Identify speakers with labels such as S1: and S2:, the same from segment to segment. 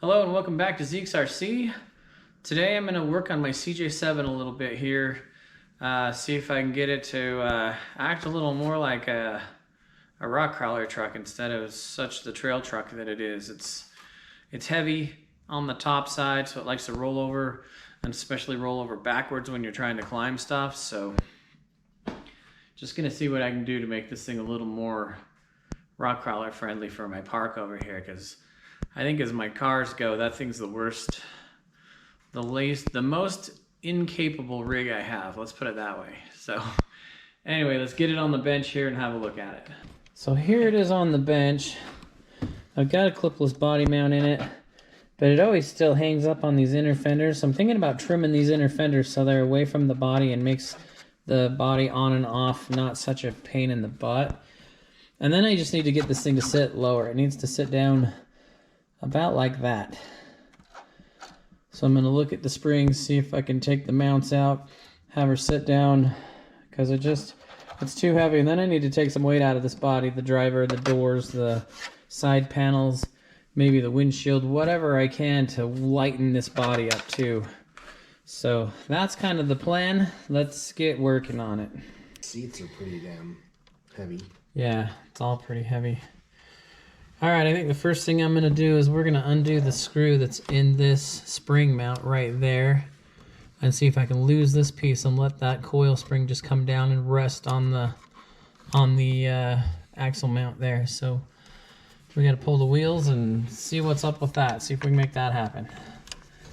S1: Hello and welcome back to Zeke's RC. Today I'm going to work on my CJ7 a little bit here. See if I can get it to act a little more like a rock crawler truck instead of such the trail truck that it is. It's heavy on the top side, so it likes to roll over, and especially roll over backwards when you're trying to climb stuff. So just going to see what I can do to make this thing a little more rock crawler friendly for my park over here, because I think as my cars go, that thing's the worst, the most incapable rig I have. Let's put it that way. So anyway, let's get it on the bench here and have a look at it. So here it is on the bench. I've got a clipless body mount in it, but it always still hangs up on these inner fenders. So I'm thinking about trimming these inner fenders so they're away from the body and makes the body on and off not such a pain in the butt. And then I just need to get this thing to sit lower. It needs to sit down about like that. So I'm going to look at the springs, see if I can take the mounts out, have her sit down, because it's too heavy. And then I need to take some weight out of this body, the driver, the doors, the side panels, maybe the windshield, whatever I can to lighten this body up too. So that's kind of the plan. Let's get working on it.
S2: Seats are pretty damn heavy.
S1: Yeah, it's all pretty heavy. Alright, I think the first thing I'm going to do is we're going to undo the screw that's in this spring mount right there and see if I can lose this piece and let that coil spring just come down and rest on the axle mount there. So we got to pull the wheels and see what's up with that, see if we can make that happen.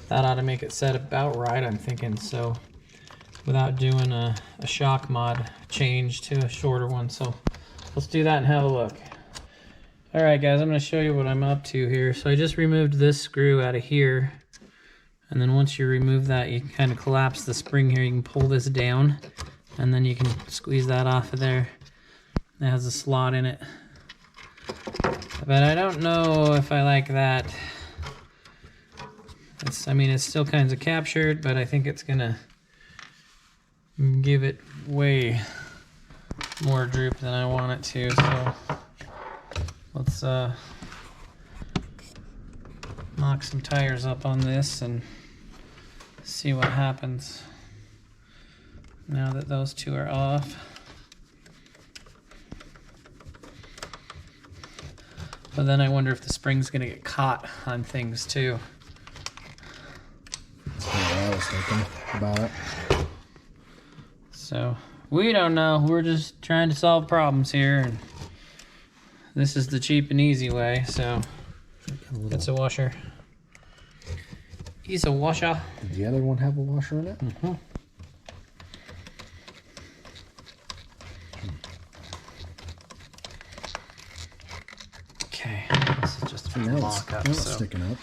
S1: That ought to make it set about right, I'm thinking, so without doing a shock mod change to a shorter one. So let's do that and have a look. Alright guys, I'm going to show you what I'm up to here. So I just removed this screw out of here, and then once you remove that, you can kind of collapse the spring here. You can pull this down and then you can squeeze that off of there. It has a slot in it, but I don't know if I like that. I mean, it's still kind of captured, but I think it's gonna give it way more droop than I want it to. So let's knock some tires up on this and see what happens now that those two are off. But then I wonder if the spring's gonna get caught on things too.
S2: That's what I was thinking about it.
S1: So we don't know. We're just trying to solve problems here, and this is the cheap and easy way. So it's a washer. He's a washer.
S2: Did the other one have a washer in it?
S1: Mm-hmm. Okay, this is just a mock up.
S2: It's sticking up.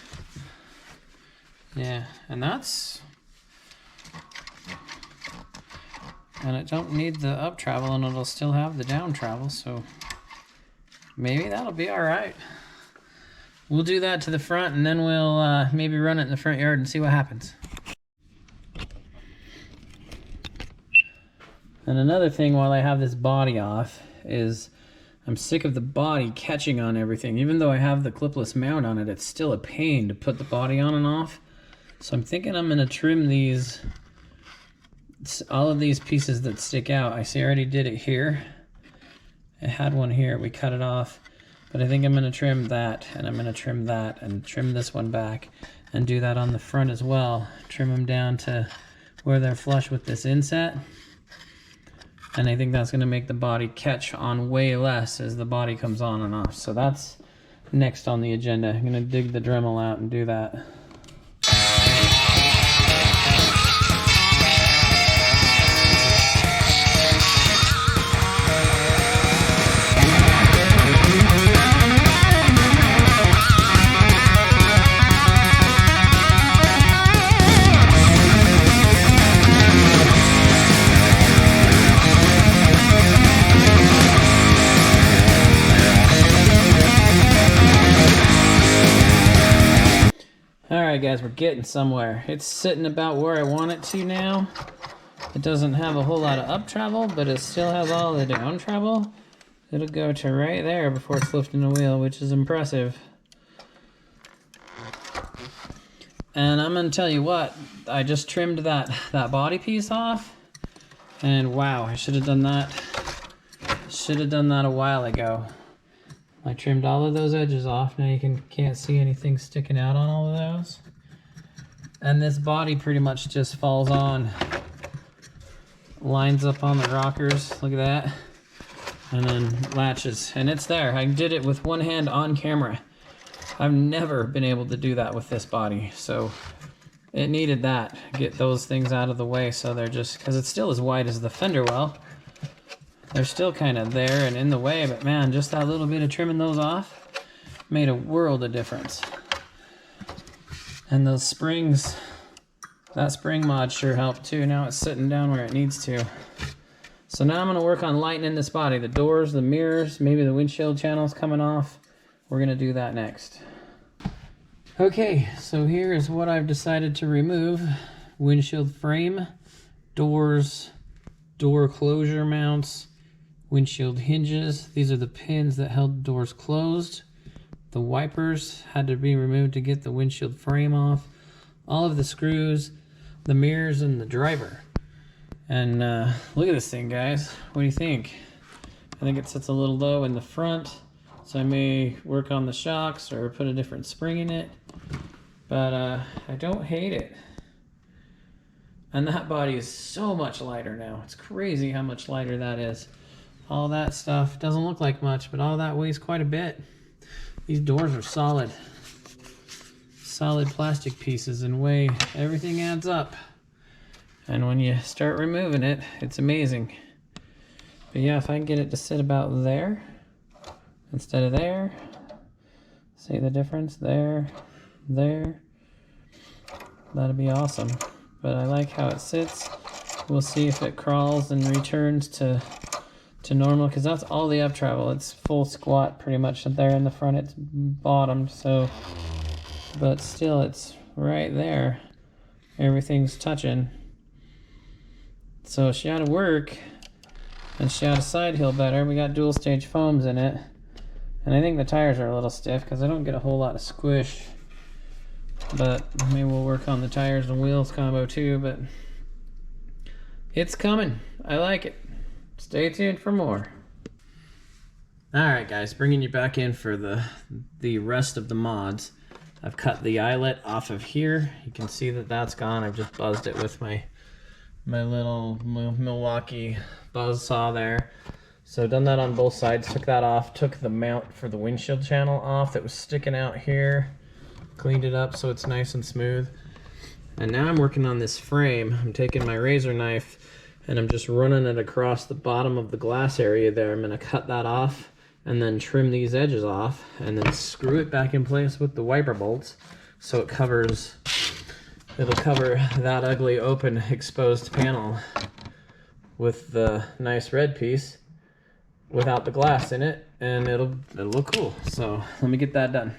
S1: Yeah, and it don't need the up travel, and it'll still have the down travel, so maybe that'll be all right. We'll do that to the front, and then we'll maybe run it in the front yard and see what happens. And another thing while I have this body off is I'm sick of the body catching on everything. Even though I have the clipless mount on it, it's still a pain to put the body on and off. So I'm thinking I'm going to trim these, all of these pieces that stick out. I see I already did it here. I had one here, we cut it off. But I think I'm going to trim that, and I'm going to trim that, and trim this one back, and do that on the front as well. Trim them down to where they're flush with this inset. And I think that's going to make the body catch on way less as the body comes on and off. So that's next on the agenda. I'm going to dig the Dremel out and do that. Alright guys, we're getting somewhere. It's sitting about where I want it to now. It doesn't have a whole lot of up travel, but it still has all the down travel. It'll go to right there before it's lifting the wheel, which is impressive. And I'm gonna tell you what, I just trimmed that body piece off, and wow, I should have done that. Should have done that a while ago. I trimmed all of those edges off. Now you can't see anything sticking out on all of those. And this body pretty much just falls on, lines up on the rockers. Look at that. And then latches, and it's there. I did it with one hand on camera. I've never been able to do that with this body, so it needed that. Get those things out of the way so they're just, because it's still as wide as the fender well. They're still kind of there and in the way, but man, just that little bit of trimming those off made a world of difference. And those springs, that spring mod sure helped too. Now it's sitting down where it needs to. So now I'm gonna work on lightening this body. The doors, the mirrors, maybe the windshield channels coming off. We're gonna do that next. Okay, so here is what I've decided to remove. Windshield frame, doors, door closure mounts, windshield hinges. These are the pins that held the doors closed. The wipers had to be removed to get the windshield frame off. All of the screws, the mirrors, and the driver. And look at this thing, guys. What do you think? I think it sits a little low in the front, so I may work on the shocks or put a different spring in it. But I don't hate it. And that body is so much lighter now. It's crazy how much lighter that is. All that stuff doesn't look like much, but all that weighs quite a bit. These doors are solid. Solid plastic pieces and weigh. Everything adds up. And when you start removing it, it's amazing. But yeah, if I can get it to sit about there instead of there, see the difference? There, there. That'll be awesome. But I like how it sits. We'll see if it crawls and returns to normal, because that's all the up travel. It's full squat pretty much there in the front. It's bottomed, so, but still it's right there. Everything's touching. So she ought to work, and she ought to side hill better. We got dual stage foams in it, and I think the tires are a little stiff because I don't get a whole lot of squish. But maybe we'll work on the tires and wheels combo too. But it's coming. I like it. Stay tuned for more. All right, guys, bringing you back in for the rest of the mods. I've cut the eyelet off of here. You can see that that's gone. I've just buzzed it with my little Milwaukee buzz saw there. So done that on both sides, took that off, took the mount for the windshield channel off that was sticking out here, cleaned it up so it's nice and smooth. And now I'm working on this frame. I'm taking my razor knife and I'm just running it across the bottom of the glass area there. I'm gonna cut that off and then trim these edges off and then screw it back in place with the wiper bolts so it covers. It'll cover that ugly open exposed panel with the nice red piece without the glass in it, and it'll look cool. So let me get that done.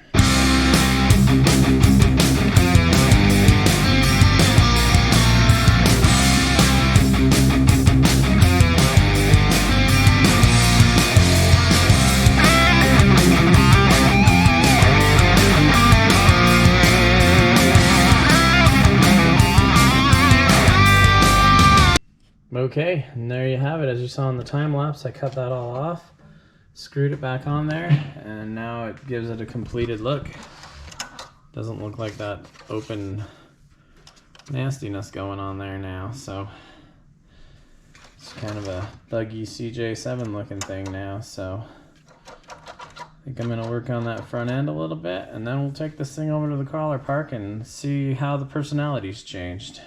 S1: Okay, and there you have it. As you saw in the time lapse, I cut that all off, screwed it back on there, and now it gives it a completed look. Doesn't look like that open nastiness going on there now, so it's kind of a buggy CJ7 looking thing now. So I think I'm gonna work on that front end a little bit, and then we'll take this thing over to the crawler park and see how the personality's changed.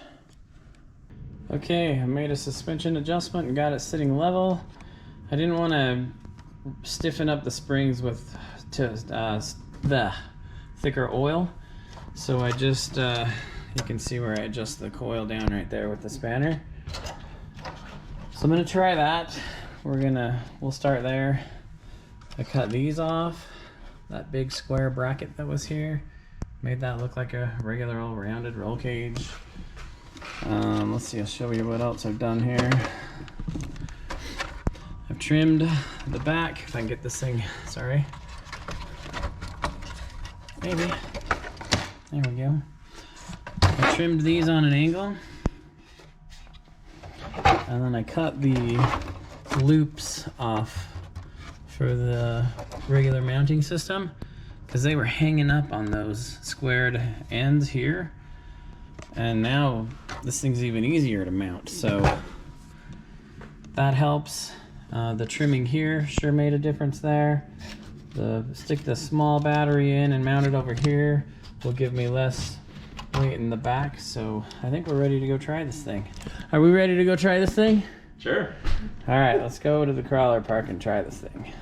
S1: Okay, I made a suspension adjustment and got it sitting level. I didn't want to stiffen up the springs with the thicker oil, so I just, you can see where I adjust the coil down right there with the spanner. So I'm gonna try that. We'll start there. I cut these off, that big square bracket that was here. Made that look like a regular old rounded roll cage. Let's see, I'll show you what else I've done here. I've trimmed the back, if I can get this thing, sorry. Maybe. There we go. trimmed these on an angle. And then I cut the loops off for the regular mounting system because they were hanging up on those squared ends here. And now this thing's even easier to mount, so that helps. The trimming here sure made a difference there. Stick the small battery in and mount it over here will give me less weight in the back, so I think we're ready to go try this thing. Are we ready to go try this thing?
S3: Sure.
S1: All right, let's go to the crawler park and try this thing.